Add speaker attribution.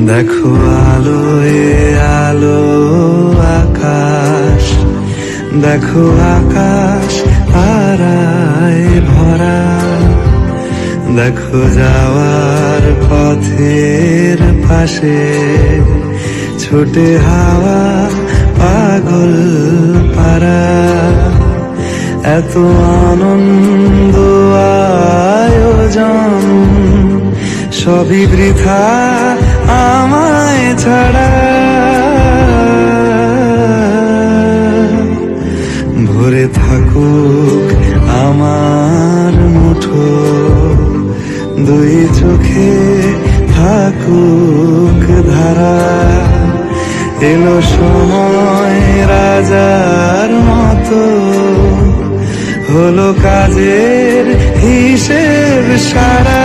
Speaker 1: দেখো আলোয় আলো আকাশ, দেখো আকাশ তারায় ভরা, দেখো যাওয়ার পথের পাশে ছোটে হাওয়া পাগল পারা। এত আনন্দ আয়োজন সবই বৃথা আমায় ছাড়া। ভরে থাকুক আমার মুঠো, দুই চোখে থাকুক ধারা। এলো সময় রাজার মতো, হলো কাজের হিসেব সারা।